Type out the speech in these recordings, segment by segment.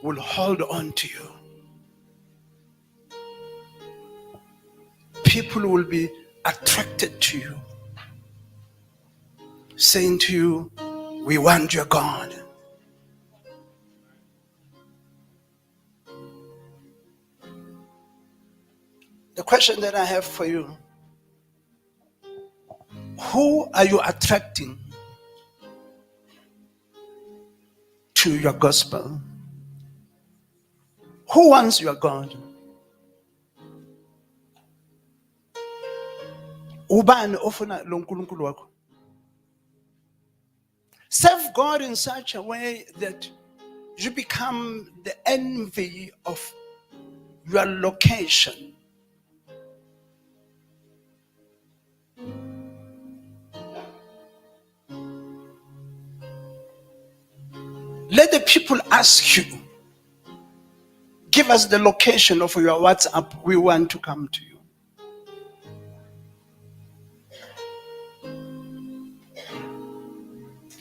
will hold on to you. People will be attracted to you, saying to you, we want your God. The question that I have for you, who are you attracting to your gospel? Who wants your God? Ubani ofuna lo nkulunkulu wakho? Serve God in such a way that you become the envy of your location. Let the people ask you, give us the location of your WhatsApp. We want to come to you.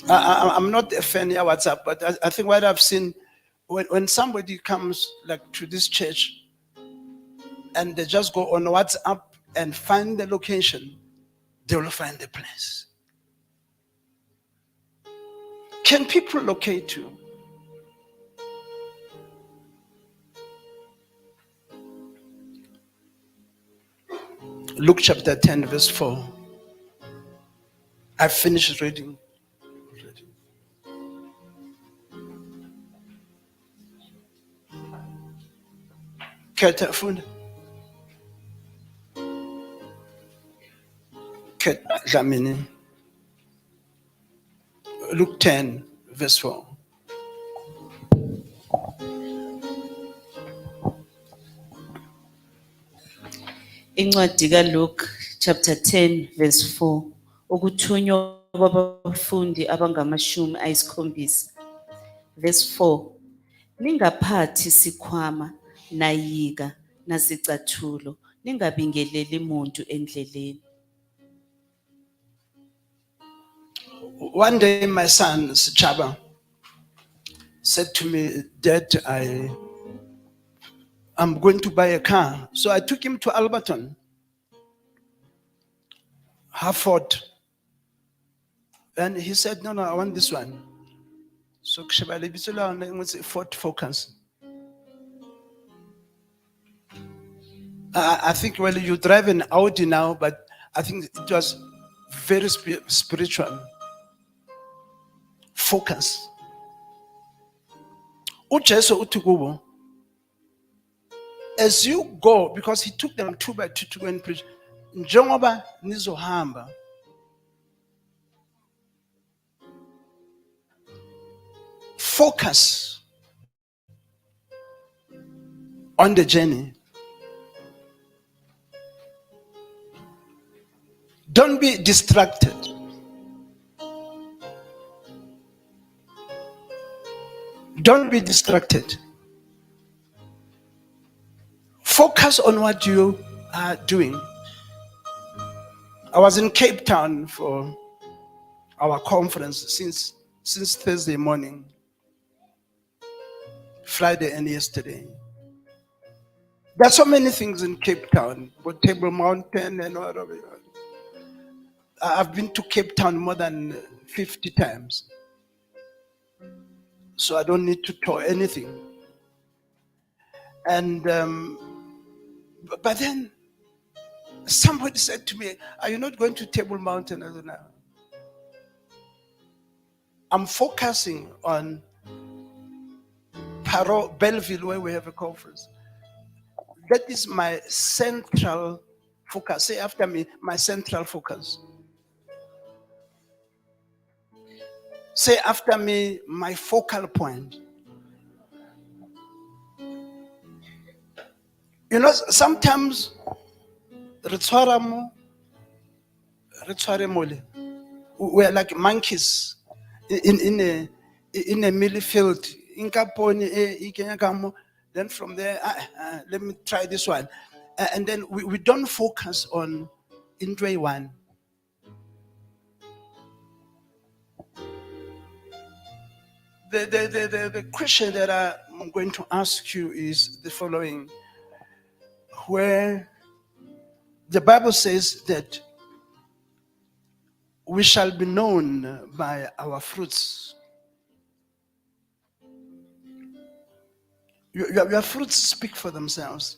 I'm not a fan of WhatsApp, but I think what I've seen, when somebody comes like to this church and they just go on WhatsApp and find the location, they will find the place. Can people locate you? Luke chapter 10, verse 4. I finished reading. Khetha funda. Khetha Dlamini. Luke 10, verse 4. Incwadi kaLuke chapter 10 verse 4 ukuthunywa kwabafundi abangamashumi 7. Verse 4 Ningaphathi sikhwama nayika nazicathulo ningabingeleli muntu endleleni. One day my son Sichaba said to me, Dad, I'm going to buy a car. So I took him to Alberton, Hartford. And he said, no, I want this one. So Ford Focus. I think, well, you drive an Audi now, but I think it was very spiritual. Focus. uJesu uthi kubo, as you go, because he took them 2 by 2 to go and preach, njengoba nizohamba, focus on the journey. Don't be distracted. Don't be distracted. Focus on what you are doing. I was in Cape Town for our conference since Thursday morning, Friday and yesterday. There are so many things in Cape Town, but Table Mountain and all of it. I've been to Cape Town more than 50 times. So I don't need to tour anything. And but then somebody said to me, are you not going to Table Mountain? I said, no. I'm focusing on Paro, Belleville, where we have a conference. That is my central focus. Say after me, my central focus. Say after me, my focal point. You know, sometimes we're like monkeys in a mealy field. Then from there, let me try this one. And then we don't focus on Indre one. The Christians that are I'm going to ask you is the following. Where the Bible says that we shall be known by our fruits. Your fruits speak for themselves.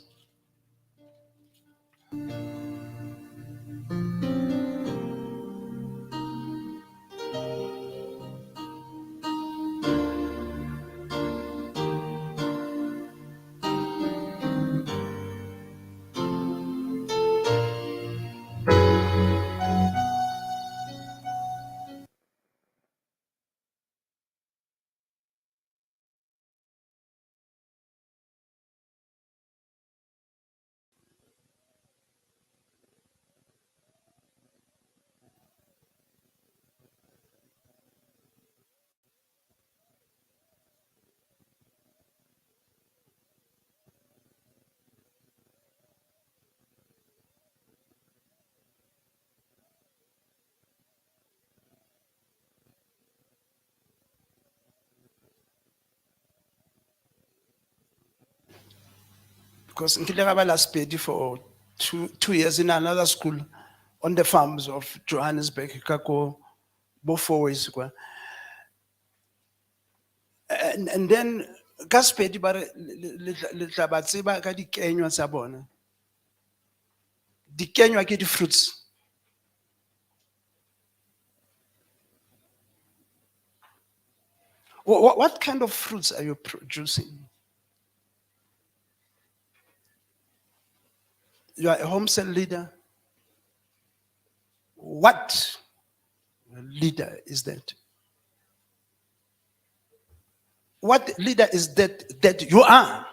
Because in last paid for 2 years in another school on the farms of Johannesburg, Kako, both 4 ways. And then Gaspedi bare le tla ba tseba ka dikenywa tsa bona. Dikenywa ke di fruits. What kind of fruits are you producing? You are a home cell leader. What leader is that? What leader is that you are?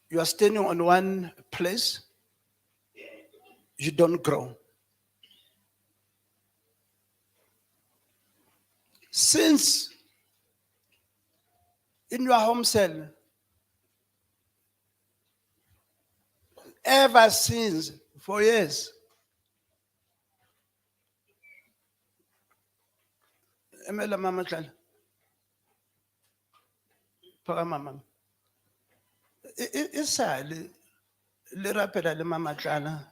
You are standing on one place, you don't grow. Since in your home cell, ever since for years, emela mama tlala. Phaka mama. Isali le rapela le mama tlala.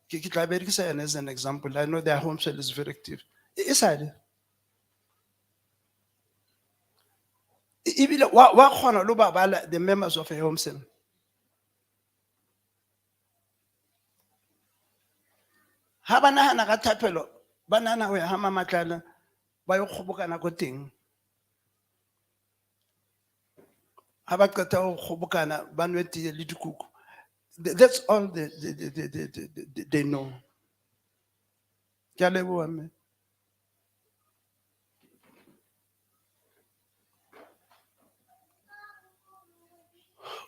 Ke tla berekisa yena as an example. I know their home cell is very active. Isali. Ibile wa khona lo babala the members of a home cell. Ha ba nahana ka thapelo, ba nahana ho ya ha mama tlala ba yo kgobokana ko teng. Ha ba qeta ho kgobokana ba nwe tee le dikuku. That's all they know. Ke a leboha mme.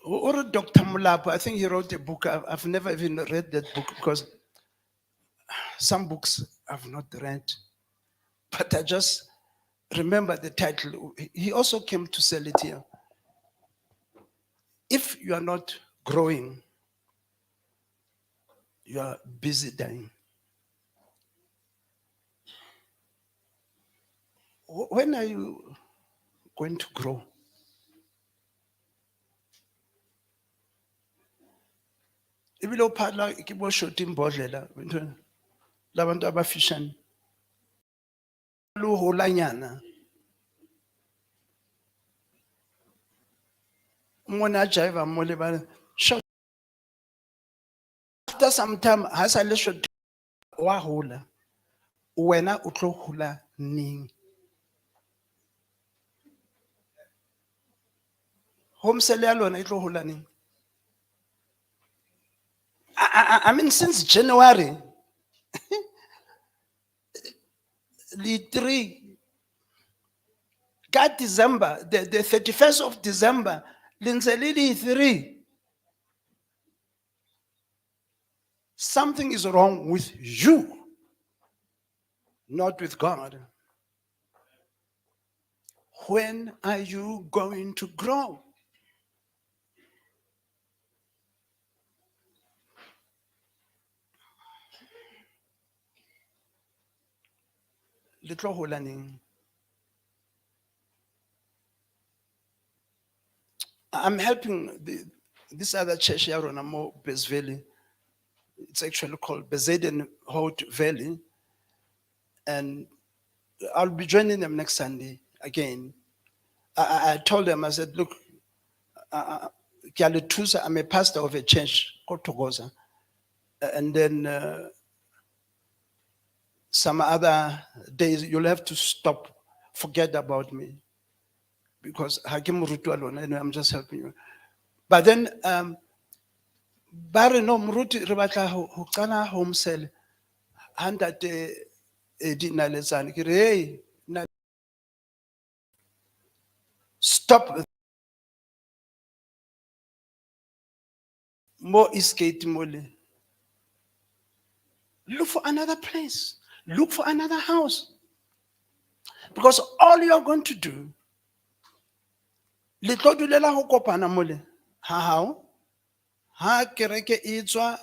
Or Dr. Mulapo, I think he wrote a book. I've never even read that book because some books I've not read. But I just remember the title. He also came to sell it here. If you are not growing, you are busy dying. When are you going to grow? Ibile uphala ke bo shoti imbodlela bantwana labantu abafishane lo holanyana umona jive mo le ba short after some time ha sa le short wa hola wena o tlo hula ning home cell ya lona e tlo hula ning I mean since January the 3 December the 31st of December linselili 3 something is wrong with you not with God. When are you going to grow? Le tlo hola neng? I'm helping this other church here on Amo Bez Valley. It's actually called Bezeden Hout Valley. And I'll be joining them next Sunday again. I told them, I said, look, ke a le thusa, I'm a pastor of a church called Togoza. And then some other days you'll have to stop, forget about me. Because ha ke moruti wa lona, anyway, I'm just helping you. But then ba re no moruti re batla ho qala home cell 100 dinaletsane ke re hey stop mo Eastgate mole. Look for another place. Look for another house. Because all you're going to do, le tlo dulela ho kopana mole. Ha hao. Ha kereke e tswa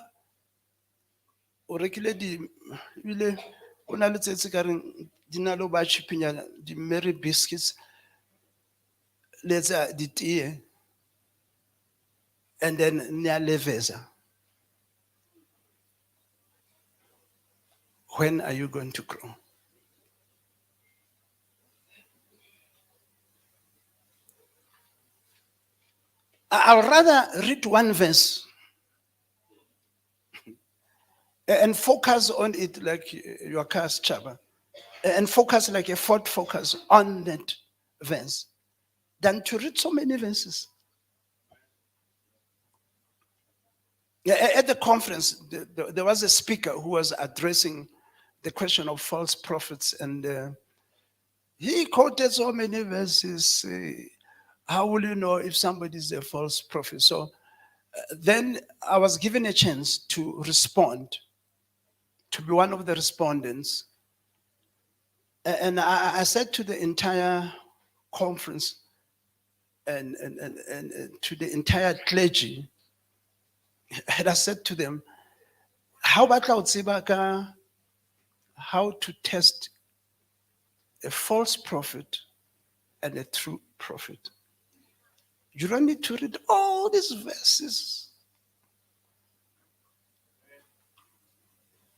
o rekile di ile o na le tsetse ka reng di na le ba chipinyana di Mary biscuits let's di tee and then near leveza. When are you going to grow? I'll rather read one verse and focus on it like your car's chaba, and focus like a Ford Focus on that verse than to read so many verses. At the conference, there was a speaker who was addressing the question of false prophets, and he quoted so many verses. How will you know if somebody is a false prophet? So then I was given a chance to respond, to be one of the respondents. And I said to the entire conference and to the entire clergy, and I said to them, how about how to test a false prophet and a true prophet? You don't need to read all these verses.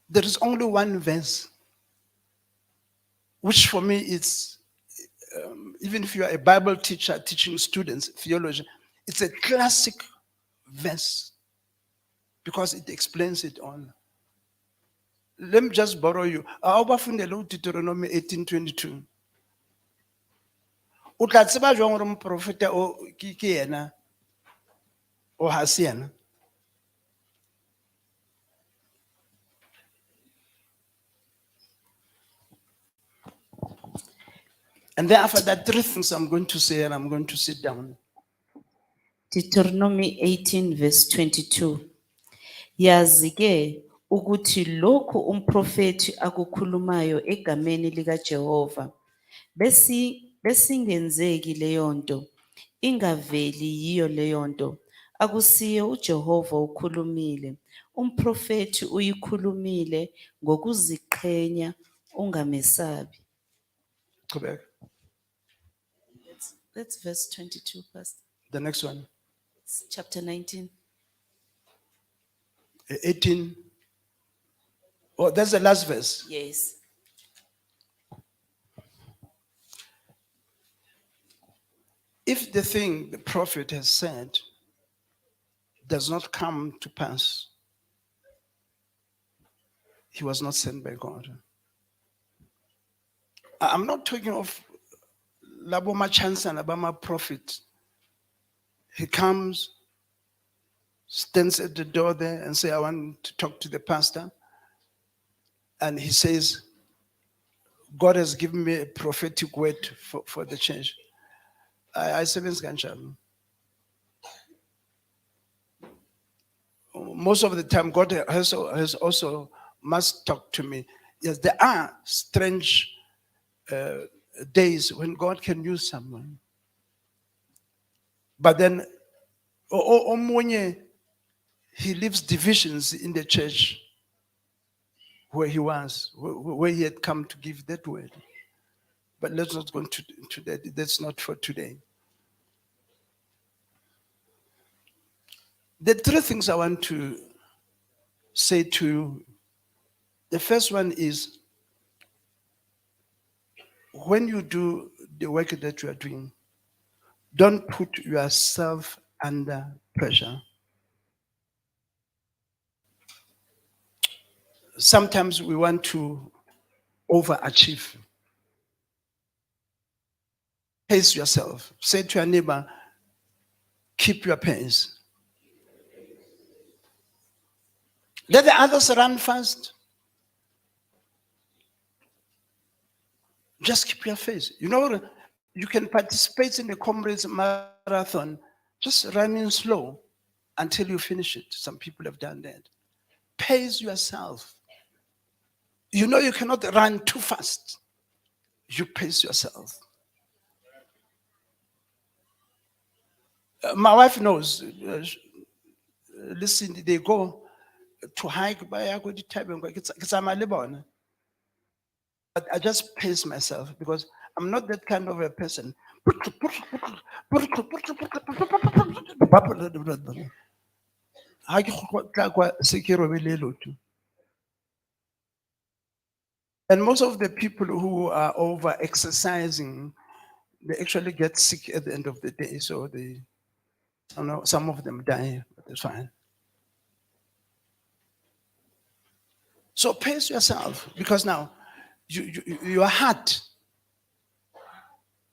There is only one verse, which for me is, even if you are a Bible teacher teaching students theology, it's a classic verse because it explains it all. Let me just borrow you. Awubafundele Deuteronomy 18:22. O tla tseba jwang hore moprofeta o ke yena o ha se yena? And then after that, 3 things I'm going to say, and I'm going to sit down. Deuteronomy 18 verse 22. Yazi-ke ukuthi lokhu umprofethi akukhulumayo egameni likaJehova besingenzeki leyo nto, ingaveli yiyo leyo nto, akusiye uJehova ukhulumile, umprofethi uyikhulumile ngokuziqhenya, ungamesabi. Go back. That's verse 22, Pastor. The next one. It's chapter 19. 18. Oh, that's the last verse. Yes. If the thing the prophet has said does not come to pass, he was not sent by God. I'm not talking of Laboma Chance and Abama prophet. He comes, stands at the door there and say, I want to talk to the pastor. And he says, God has given me a prophetic word for the church. I say, most of the time, God has also must talk to me. Yes, there are strange days when God can use someone. But then, he leaves divisions in the church where he was, where he had come to give that word. But let's not go into that. That's not for today. The three things I want to say to you. The first one is when you do the work that you are doing, don't put yourself under pressure. Sometimes we want to overachieve. Pace yourself. Say to your neighbor, keep your pace. Let the others run fast. Just keep your pace. You know, you can participate in the comrades marathon just running slow until you finish it. Some people have done that. Pace yourself. You know you cannot run too fast. You pace yourself. My wife knows. Listen, they go to hike by I go to Taiwan. It's I'm a Lebanon. But I just pace myself because I'm not that kind of a person. Ha ke tla kwa se ke robele lotho. And most of the people who are over exercising, they actually get sick at the end of the day. So they, you know, some of them die, but it's fine. So pace yourself because now your heart,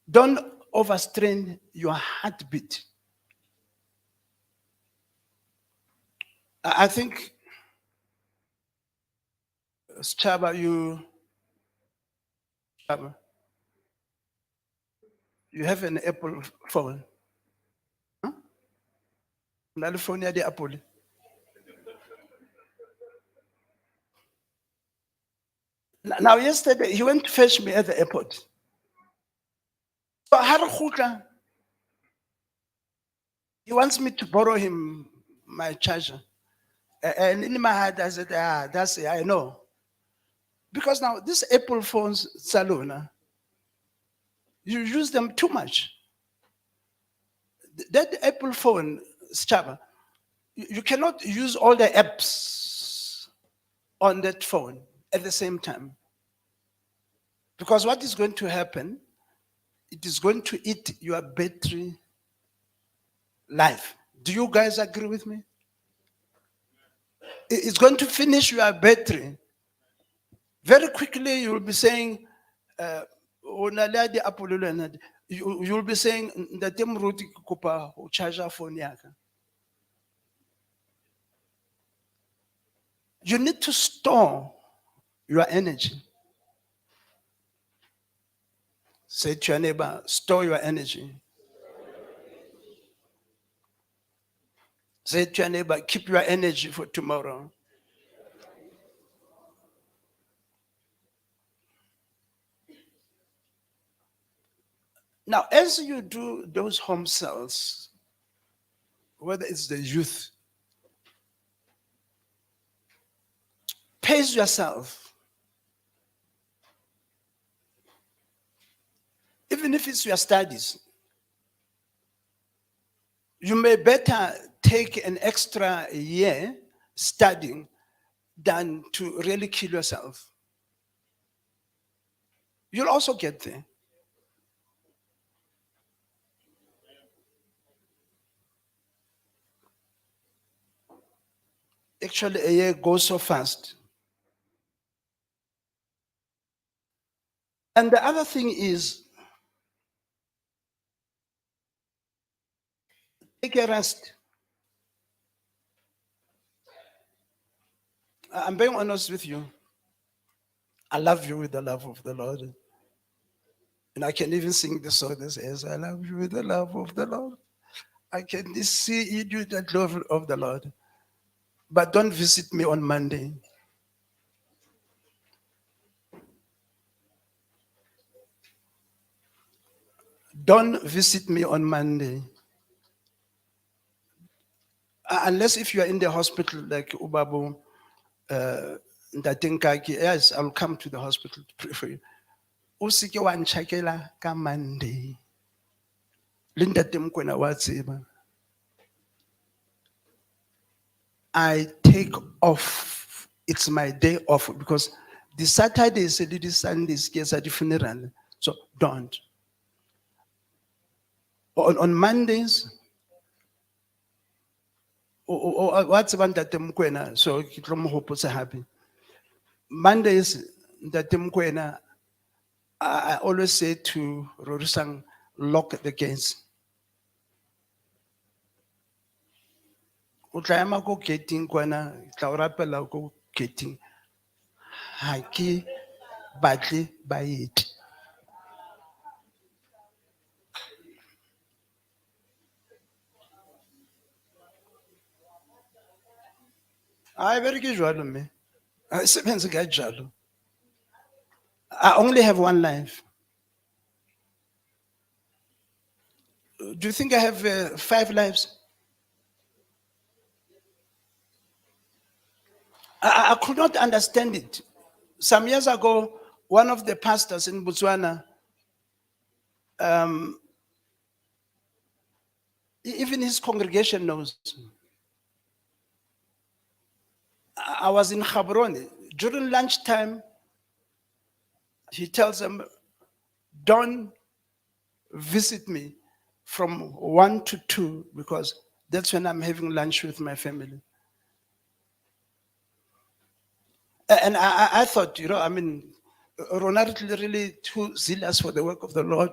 don't overstrain your heartbeat. I think, Chaba, Chaba, you have an Apple phone. Huh? California, the Apple. Now, yesterday, he went to fetch me at the airport. So he wants me to borrow him my charger. And in my head, I said, that's it, I know. Because now, these Apple phones, Salona, you use them too much. That Apple phone, Chaba, you cannot use all the apps on that phone at the same time. Because what is going to happen, it is going to eat your battery life. Do you guys agree with me? It's going to finish your battery. Very quickly, you will be saying, you will be saying, "Ntate Moruti, ke kopa ho charger phone ya ka." You need to store your energy. Say to your neighbor, store your energy. Say to your neighbor, keep your energy for tomorrow. Now, as you do those home cells, whether it's the youth, pace yourself. Even if it's your studies, you may better take an extra year studying than to really kill yourself. You'll also get there. Actually, a year goes so fast. And the other thing is, take a rest. I'm being honest with you. I love you with the love of the Lord. And I can even sing the song that says, I love you with the love of the Lord. I can see you with the love of the Lord. But don't visit me on Monday. Don't visit me on Monday. Unless if you are in the hospital like Ubabu, yes, I'll come to the hospital to pray for you. Usike wa nchakela ka Monday. Le ntate Mokoena wa tseba. I take off. It's my day off because the Saturdays, the Sundays, yes, at the funeral. So don't. On Mondays, what's about that Mkwena? So kitlo happy. Mondays, that Mkwena, I always say to Rorisang, lock the gates. O tla ema ko gating kwana, tla o rapela ko gating. Ha ke batle baeti. I very jwalo me. I sebenza ka jalo. I only have one life. Do you think I have 5 lives? I could not understand it. Some years ago, one of the pastors in Botswana, even his congregation knows. I was in Gaborone. During lunchtime, he tells them, don't visit me from 1 to 2 because that's when I'm having lunch with my family. And I thought, I mean, Ronald really too zealous for the work of the Lord.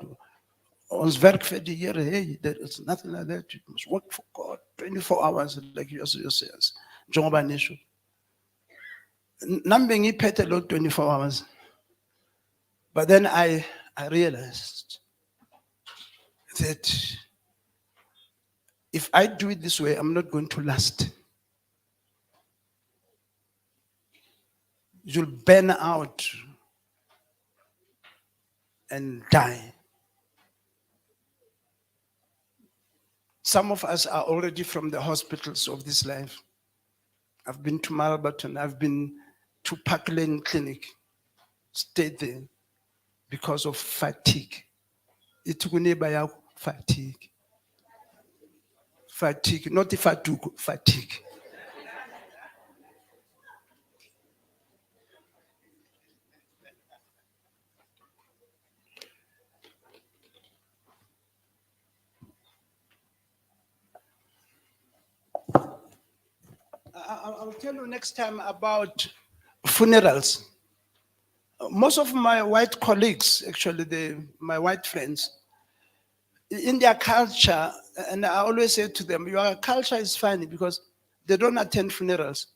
Ons werk vir die Here, hey, there is nothing like that. You must work for God 24 hours, like you says. Njengoba nisho. Nami bengiphethe lo 24 hours. But then I realized that if I do it this way, I'm not going to last. You'll burn out and die. Some of us are already from the hospitals of this life. I've been to Marabaton, I've been to Park Lane Clinic, stayed there because of fatigue. It took fatigue. Fatigue, not the fatigue. I'll tell you next time about funerals. Most of my white colleagues, actually, my white friends, in their culture, and I always say to them, your culture is funny because they don't attend funerals.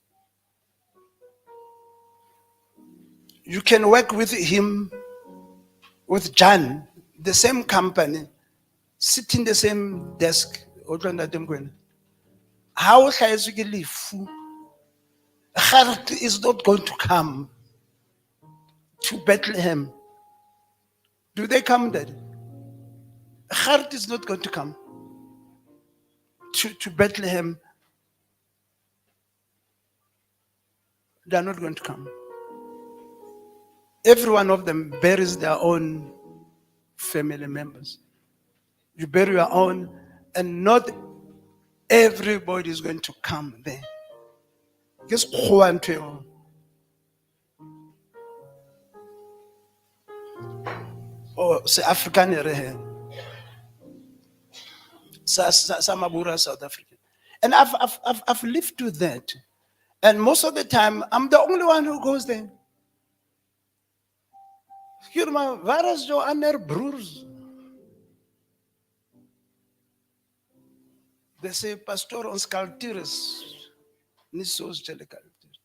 You can work with him, with John, the same company, sit in the same desk. How heart is not going to come to Bethlehem. Do they come there? Heart is not going to come to Bethlehem. They are not going to come. Every one of them buries their own family members. You bury your own, and not everybody is going to come there. Guess who? Or say African Samabura, South African. And I've lived with that. And most of the time, I'm the only one who goes there. Waar is jou ander broers? They say, Pastor, ons cultuur is nie soos julle cultuur.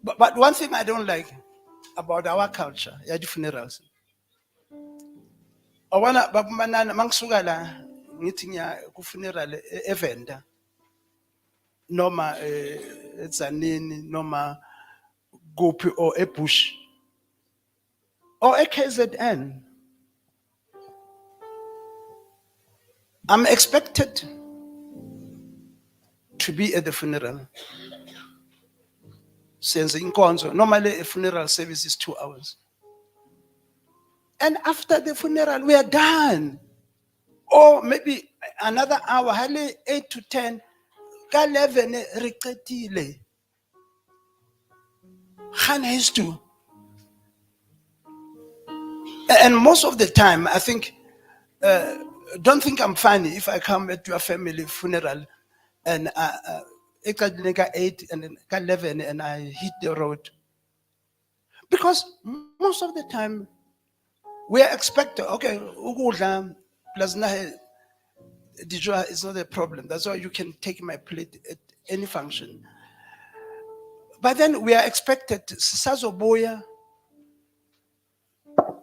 But one thing I don't like about our culture, ya di funerals. Awana babumanana mangisuka la ngithi ngiya ku funeral eVenda noma eTzanini noma kuphi or eBush or eKZN. I'm expected to be at the funeral. Since inkonzo, normally a funeral service is 2 hours. And after the funeral, we are done. Or maybe another hour, hardly 8 to 10. Ka 11 re qetile. Khan has to. And most of the time, I think, don't think I'm funny if I come at your family funeral and it's like 8 and then 11 and I hit the road. Because most of the time, we are expected, okay, ukudla plus nahe dijo is not a problem. That's why you can take my plate at any function. But then we are expected, sazobuya,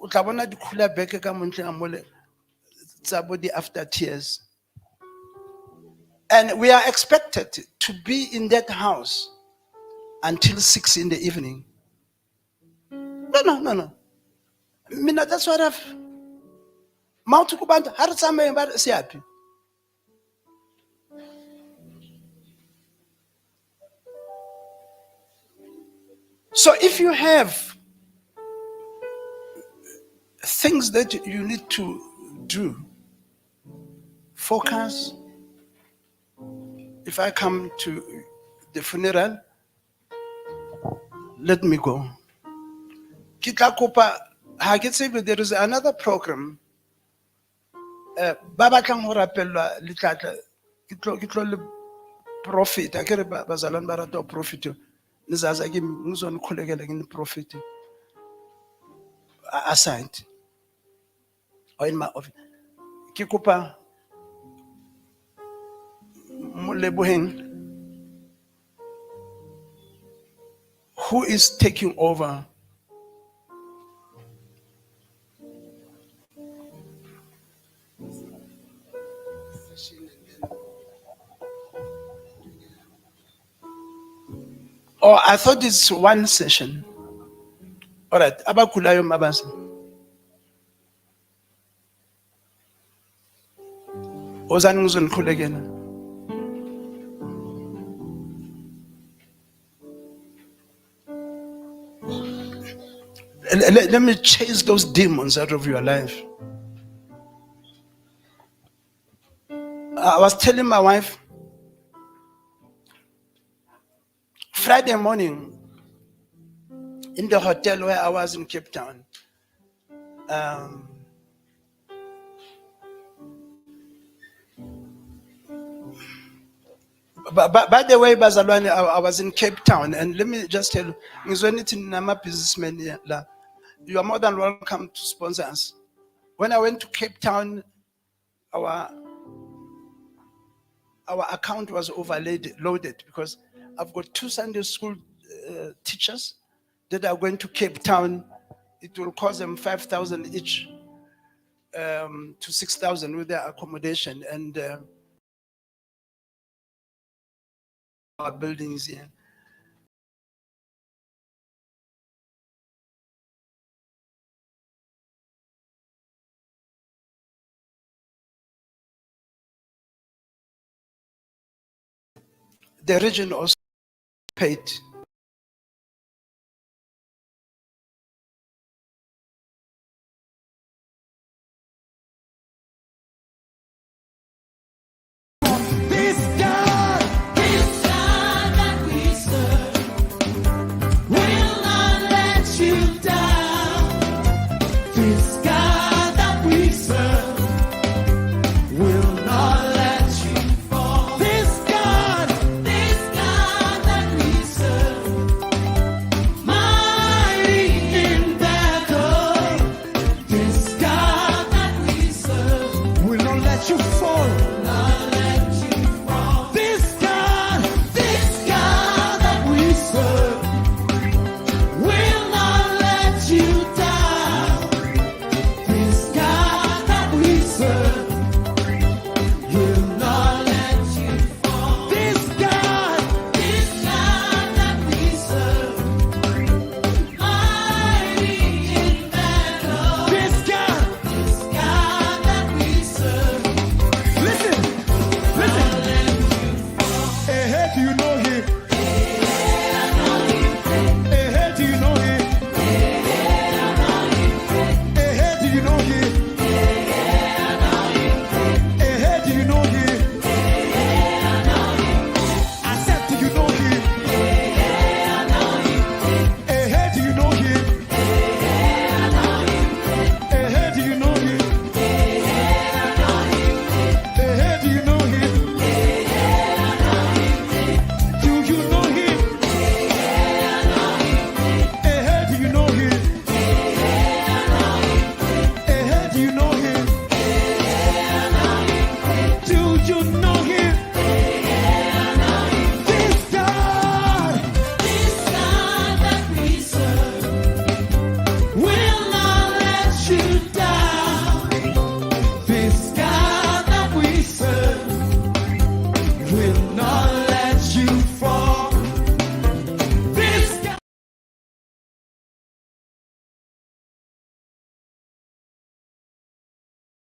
utlabona dikhula beke ka montle a mole, tsa bo di after tears. And we are expected to be in that house until 6 in the evening. No. Mina, that's what I've. Mount Kubantu, har tsamaye ba re siapi. So if you have things that you need to do, focus. If I come to the funeral, let me go. Ke tla kopa, ha ke tsebe, there is another program. Ba batlang ho rapellwa letlatla, ke tlo le profit. Akere bazalwane ba rata ho profit. Nizaza ke ngizonikhulekela ngini profit. Aside. Or in my office. Ke kopa mo leboheng, who is taking over? Oh, I thought it's one session. All right, abakulayo mabasa. Ozani ngizonikhulekela. Let me chase those demons out of your life. I was telling my wife, Friday morning, in the hotel where I was in Cape Town, by the way, Bazalwane, I was in Cape Town, and let me just tell you, ngizwenithi nama businessmen here la, you are more than welcome to sponsor us. When I went to Cape Town, our account was loaded because I've got 2 Sunday school teachers that are going to Cape Town. It will cost them 5,000 each to 6,000 with their accommodation and our buildings here. The region also paid